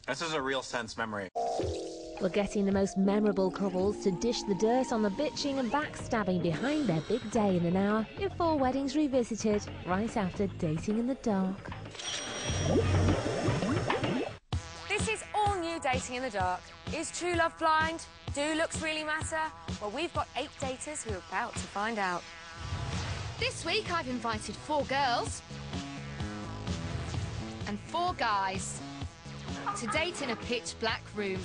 This is a real sense memory. We're getting the most memorable couples to dish the dirt on the bitching and backstabbing behind their big day in an hour in 4 Weddings Revisited, right after Dating in the Dark. This is all new Dating in the Dark. Is true love blind? Do looks really matter? Well, we've got 8 daters who are about to find out. This week I've invited 4 girls and 4 guys to date in a pitch-black room.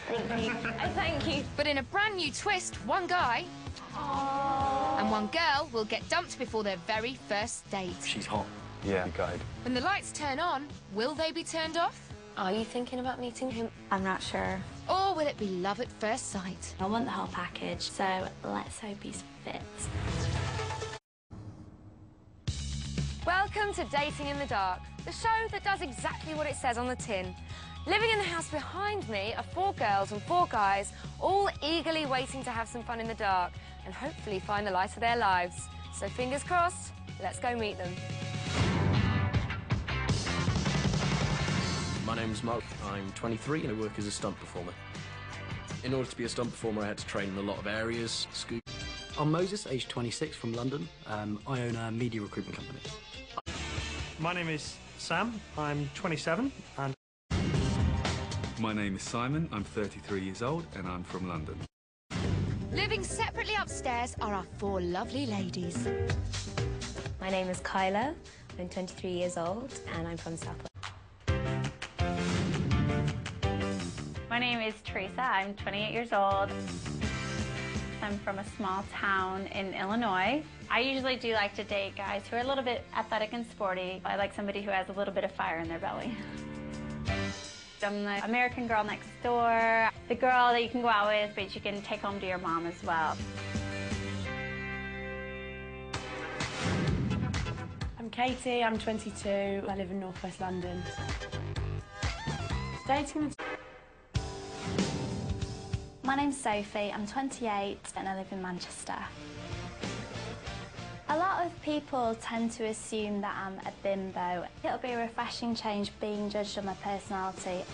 Thank you. Thank you. But in a brand new twist, one guy and one girl will get dumped before their very first date. She's hot. Yeah, good. When the lights turn on, will they be turned off? Are you thinking about meeting him? I'm not sure. Or will it be love at first sight? I want the whole package, so let's hope he's fit. Welcome to Dating in the Dark, the show that does exactly what it says on the tin. Living in the house behind me are 4 girls and 4 guys, all eagerly waiting to have some fun in the dark and hopefully find the light of their lives. So fingers crossed, let's go meet them. My name's Mark. I'm 23 and I work as a stunt performer. In order to be a stunt performer, I had to train in a lot of areas. I'm Moses, aged 26, from London. I own a media recruitment company. My name is Sam. I'm 27 and... My name is Simon. I'm 33 years old and I'm from London. Living separately upstairs are our 4 lovely ladies. My name is Kyla. I'm 23 years old and I'm from South Wales. My name is Teresa. I'm 28 years old. I'm from a small town in Illinois. I usually do like to date guys who are a little bit athletic and sporty. I like somebody who has a little bit of fire in their belly. I'm the American girl next door, the girl that you can go out with, but you can take home to your mom as well. I'm Katie, I'm 22, I live in northwest London. Dating. My name's Sophie, I'm 28 and I live in Manchester. A lot of people tend to assume that I'm a bimbo. It'll be a refreshing change being judged on my personality.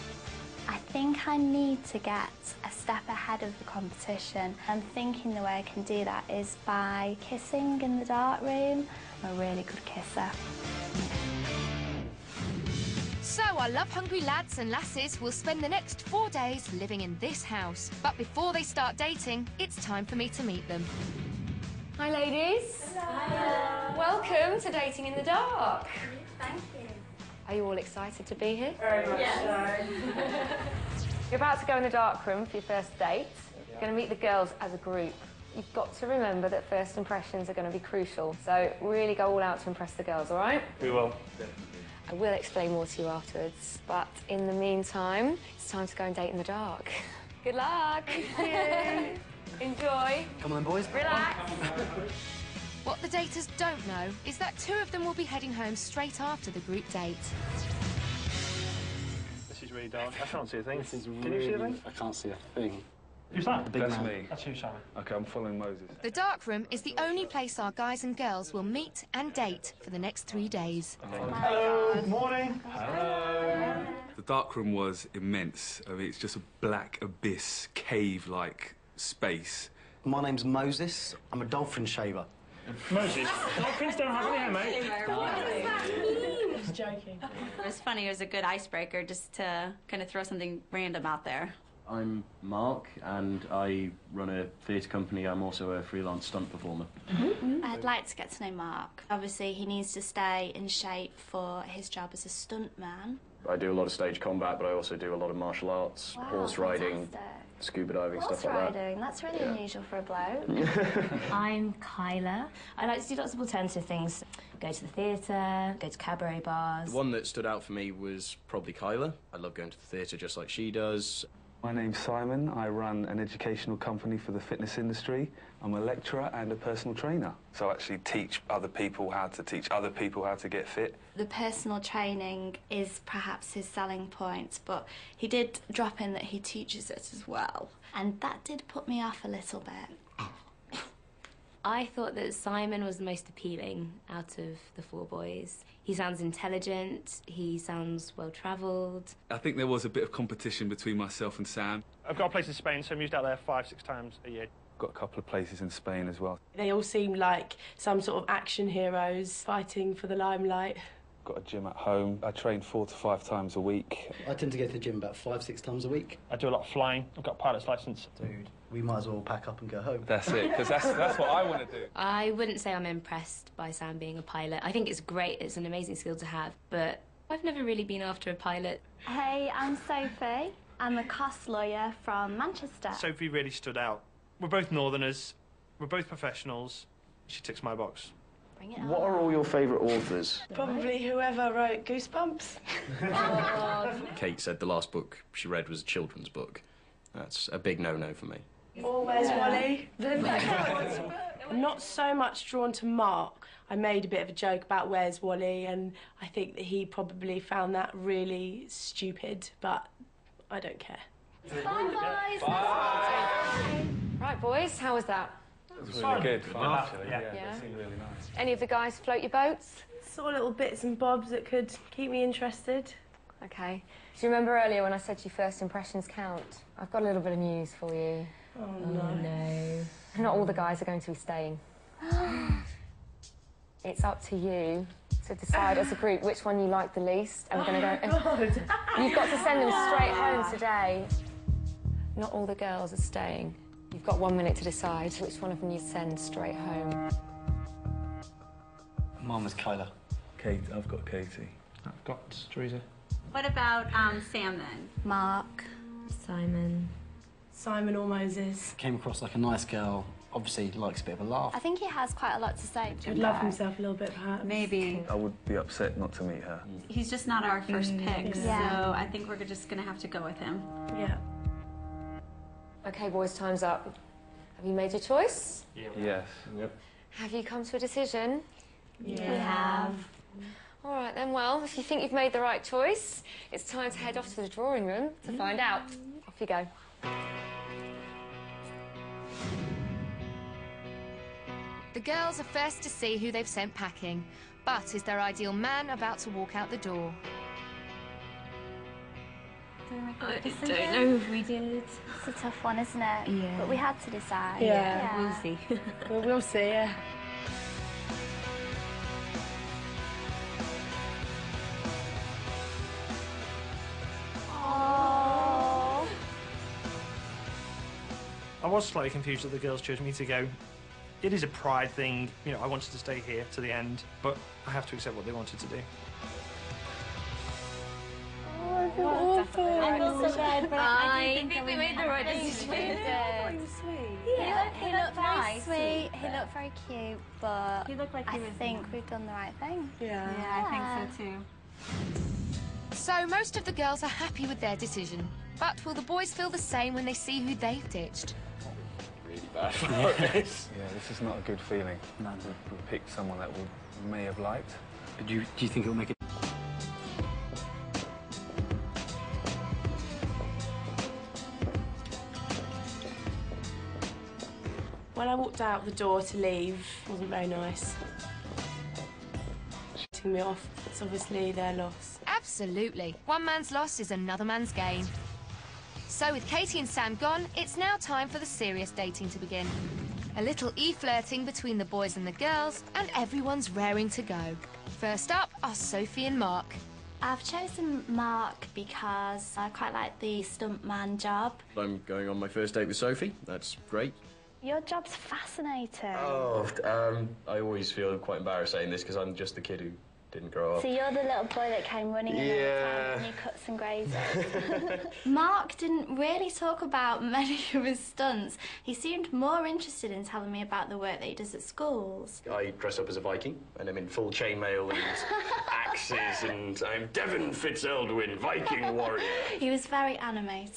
I think I need to get a step ahead of the competition. I'm thinking the way I can do that is by kissing in the dark room. I'm a really good kisser. So our love-hungry lads and lasses will spend the next 4 days living in this house. But before they start dating, it's time for me to meet them. Hi, ladies. Hello. Welcome to Dating in the Dark. Thank you. Are you all excited to be here? Very much so. You're about to go in the dark room for your first date. You're going to meet the girls as a group. You've got to remember that first impressions are going to be crucial. So really go all out to impress the girls, all right? We will. I will explain more to you afterwards. But in the meantime, it's time to go and date in the dark. Good luck. Thank you. Enjoy. Come on, boys. Relax. What the daters don't know is that 2 of them will be heading home straight after the group date. This is really dark. I can't see a thing. Can you see a thing? I can't see a thing. Who's that? That's me. That's you, Simon. Okay, I'm following Moses. The dark room is the only place our guys and girls will meet and date for the next 3 days. Hello. Good morning. Hello. The dark room was immense. I mean, it's just a black abyss, cave-like space. My name's Moses. I'm a dolphin shaver. Moses, dolphins don't have any hair, mate. What does that mean? Just joking. It was funny, it was a good icebreaker just to kind of throw something random out there. I'm Mark and I run a theatre company. I'm also a freelance stunt performer. I'd like to get to know Mark. Obviously, he needs to stay in shape for his job as a stuntman. I do a lot of stage combat, but I also do a lot of martial arts, horse riding, scuba diving, stuff like that. Horse riding, that's really unusual for a bloke. I'm Kyla. I like to do lots of alternative things. Go to the theatre, go to cabaret bars. The one that stood out for me was probably Kyla. I love going to the theatre just like she does. My name's Simon. I run an educational company for the fitness industry. I'm a lecturer and a personal trainer. So I actually teach other people how to teach other people how to get fit. The personal training is perhaps his selling point, but he did drop in that he teaches it as well. And that did put me off a little bit. I thought that Simon was the most appealing out of the 4 boys. He sounds intelligent, he sounds well-travelled. I think there was a bit of competition between myself and Sam. I've got a place in Spain, so I'm used out there 5-6 times a year. Got a couple of places in Spain as well. They all seem like some sort of action heroes fighting for the limelight. Got a gym at home. I train 4 to 5 times a week. I tend to go to the gym about 5-6 times a week. I do a lot of flying. I've got a pilot's licence. Dude, we might as well pack up and go home. That's it, because that's what I want to do. I wouldn't say I'm impressed by Sam being a pilot. I think it's great, it's an amazing skill to have, but I've never really been after a pilot. Hey, I'm Sophie. I'm a cost lawyer from Manchester. Sophie really stood out. We're both northerners, we're both professionals. She ticks my box. Bring it What are all your favourite authors? Probably whoever wrote Goosebumps. Kate said the last book she read was a children's book. That's a big no-no for me. Or Where's Wally? I'm not so much drawn to Mark. I made a bit of a joke about Where's Wally, and I think that he probably found that really stupid, but I don't care. Bye, boys. Bye. Right, boys, how was that? It was really good. Fun, actually. Yeah. They seemed really nice. Any of the guys float your boats? Saw little bits and bobs that could keep me interested. Okay. Do you remember earlier when I said your first impressions count? I've got a little bit of news for you. Oh, no. Not all the guys are going to be staying. It's up to you to decide as a group which one you like the least. And we're going to go... You've got to send them straight home today. Not all the girls are staying. You've got 1 minute to decide which one of them you send straight home. Mine was Kyla. Kate, I've got Katie. I've got Teresa. What about Sam then? Mark. Simon. Simon or Moses. Came across like a nice girl. Obviously likes a bit of a laugh. I think he has quite a lot to say. He'd love himself a little bit, perhaps. Maybe. I would be upset not to meet her. He's just not our first pick, Yeah. so I think we're just going to have to go with him. Yeah. OK, boys, time's up. Have you made your choice? Yes. Yep. Have you come to a decision? Yeah. We have. All right, then, well, if you think you've made the right choice, it's time to head off to the drawing room to find out. Off you go. The girls are first to see who they've sent packing, but is their ideal man about to walk out the door? I don't know if we did. It's a tough one, isn't it? Yeah. But we had to decide. Yeah. We'll see. We'll see, yeah. Aww. I was slightly confused that the girls chose me to go. It is a pride thing. You know, I wanted to stay here to the end, but I have to accept what they wanted to do. I feel awful. I think we made the right decision. He looked very sweet. He looked very cute, but He looked like he I was think we've done the right thing. Yeah. Yeah, I think so too. So most of the girls are happy with their decision, but will the boys feel the same when they see who they've ditched? Really bad for this. Yeah, this is not a good feeling. No. We picked someone that we may have liked. But do you think it'll make it? When I walked out the door to leave, it wasn't very nice. Shooting me off. It's obviously their loss. Absolutely. One man's loss is another man's gain. So with Katie and Sam gone, it's now time for the serious dating to begin. A little e-flirting between the boys and the girls, and everyone's raring to go. First up are Sophie and Mark. I've chosen Mark because I quite like the stuntman job. I'm going on my first date with Sophie. That's great. Your job's fascinating. Oh, I always feel quite embarrassed saying this because I'm just the kid who didn't grow up. So you're the little boy that came running in all the time and you cuts and grazes. Mark didn't really talk about many of his stunts. He seemed more interested in telling me about the work that he does at schools. I dress up as a Viking, and I'm in full chainmail and axes, and I'm Devon Fitz-Eldwin, Viking warrior. He was very animated.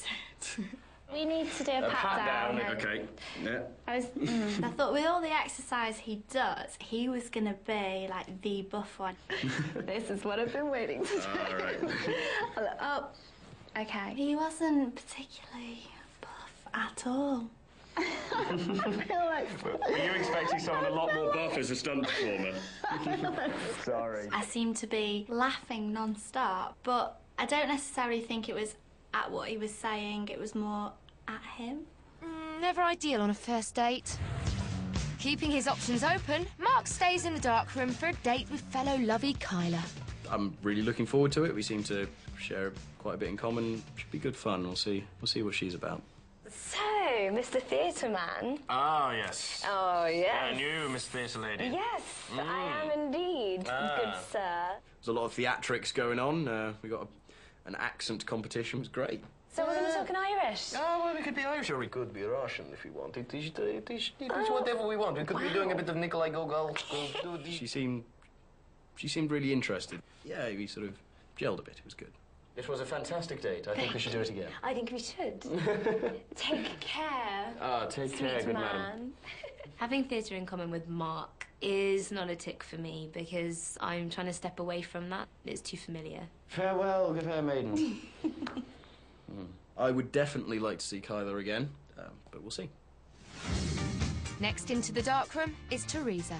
We need to do a pat down. Okay. Yeah. I thought with all the exercise he does, he was going to be like the buff one. This is what I've been waiting to do. All right. Oh, okay. He wasn't particularly buff at all. Were you expecting someone a lot more buff as a stunt performer? Sorry. I seemed to be laughing non-stop, but I don't necessarily think it was at what he was saying, it was more at him. Never ideal on a first date. Keeping his options open, Mark stays in the darkroom for a date with fellow lovey Kyla. I'm really looking forward to it. We seem to share quite a bit in common. Should be good fun. We'll see what she's about. So, Mr. Theatre Man. Ah, yes. Oh, yes. And you, Miss Theatre Lady. Yes, I am indeed, good sir. There's a lot of theatrics going on. We got an accent competition. It was great. So we're going to talk in Irish? Oh, well, we could be Irish or we could be Russian if we want. It is whatever we want. We could be doing a bit of Nikolai Gogol. She seemed really interested. Yeah, we sort of gelled a bit. It was good. It was a fantastic date. I think we should do it again. I think we should. Take care. Take care, good madam. Having theatre in common with Mark is not a tick for me because I'm trying to step away from that. It's too familiar. Farewell, fair maiden. I would definitely like to see Kyla again, but we'll see. Next into the darkroom is Teresa.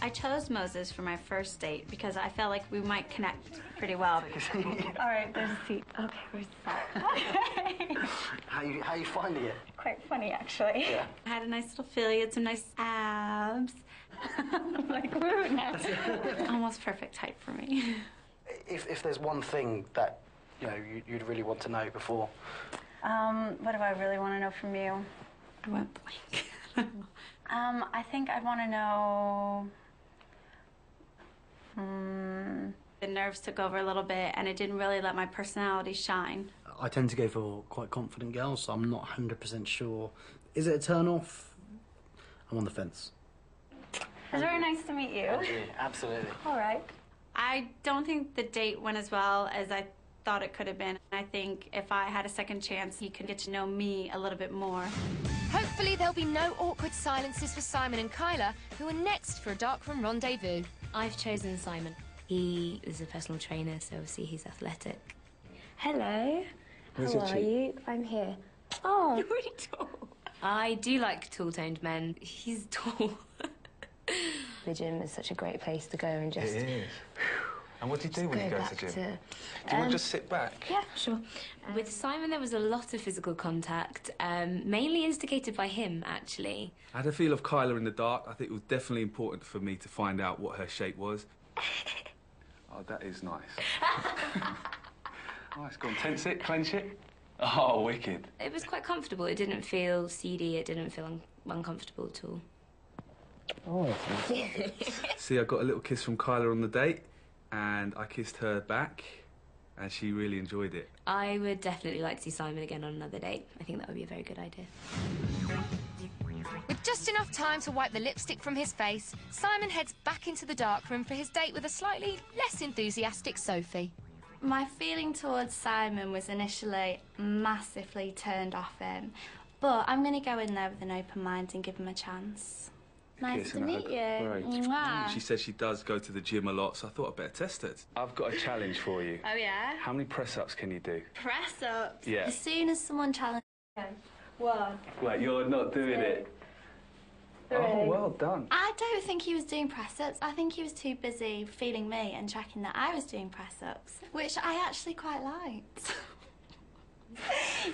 I chose Moses for my first date because I felt like we might connect pretty well. All right, there's a seat. Okay, where's the seat? How you finding it? Quite funny, actually. Yeah. I had a nice little feel. You had some nice abs. I'm like, woo, now. Almost perfect height for me. If there's one thing that you'd really want to know before. What do I really want to know from you? I went blank. I think I'd want to know. The nerves took over a little bit, and it didn't really let my personality shine. I tend to go for quite confident girls, so I'm not 100% sure. Is it a turn-off? I'm on the fence. It's very nice to meet you. Absolutely. All right. I don't think the date went as well as I thought it could have been. I think if I had a second chance, he could get to know me a little bit more. Hopefully there'll be no awkward silences for Simon and Kyla, who are next for a darkroom rendezvous. I've chosen Simon. He is a personal trainer, so obviously he's athletic. Hello. Where's How your are cheek? you? I'm here. Oh, you're really tall. I do like tall-toned men. He's tall. The gym is such a great place to go and just... It is. And what do you do when you go to the gym? Do you want to just sit back? Yeah, sure. With Simon, there was a lot of physical contact, mainly instigated by him, actually. I had a feel of Kyla in the dark. I think it was definitely important for me to find out what her shape was. Oh, that is nice. Nice. Go on, tense it, clench it. Oh, wicked. It was quite comfortable. It didn't feel seedy. It didn't feel uncomfortable at all. Oh, See, I got a little kiss from Kyla on the date, and I kissed her back, and she really enjoyed it. I would definitely like to see Simon again on another date. I think that would be a very good idea. With just enough time to wipe the lipstick from his face, Simon heads back into the darkroom for his date with a slightly less enthusiastic Sophie. My feeling towards Simon was initially massively turned off him, but I'm going to go in there with an open mind and give him a chance. Nice to meet you. Right. Mwah. She said she does go to the gym a lot, so I thought I'd better test it. I've got a challenge for you. Oh, yeah? How many press-ups can you do? Press-ups? Yeah. As soon as someone challenges... 1. Wait, you're not doing it. Oh, well done. I don't think he was doing press-ups. I think he was too busy feeling me and checking that I was doing press-ups, which I actually quite liked.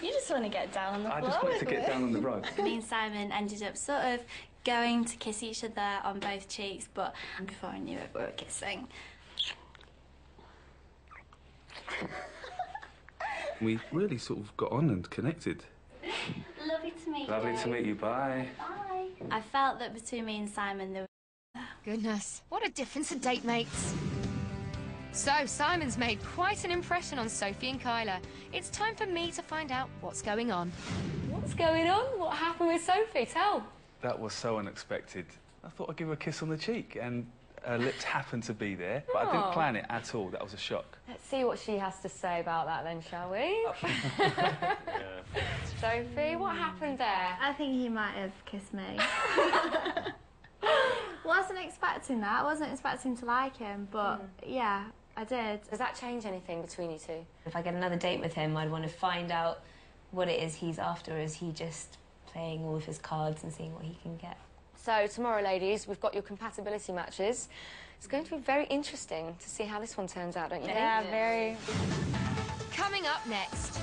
You just want to get down on the floor. I just want to get down on the rug. Me and Simon ended up sort of going to kiss each other on both cheeks, but before I knew it, we were kissing. We really sort of got on and connected. Lovely to meet you. Lovely to meet you. Bye. Bye. I felt that between me and Simon there was... Goodness, what a difference a date makes. So, Simon's made quite an impression on Sophie and Kyla. It's time for me to find out what's going on. What's going on? What happened with Sophie? Tell. That was so unexpected. I thought I'd give her a kiss on the cheek, and her lips happened to be there, but I didn't plan it at all. That was a shock. Let's see what she has to say about that then, shall we? Sophie, what happened there? I think he might have kissed me. Wasn't expecting that. I wasn't expecting to like him, but yeah, I did. Does that change anything between you two? If I get another date with him, I'd want to find out what it is he's after. Is he just playing all of his cards and seeing what he can get. So tomorrow, ladies, we've got your compatibility matches. It's going to be very interesting to see how this one turns out, don't you think? Yeah, very. Coming up next.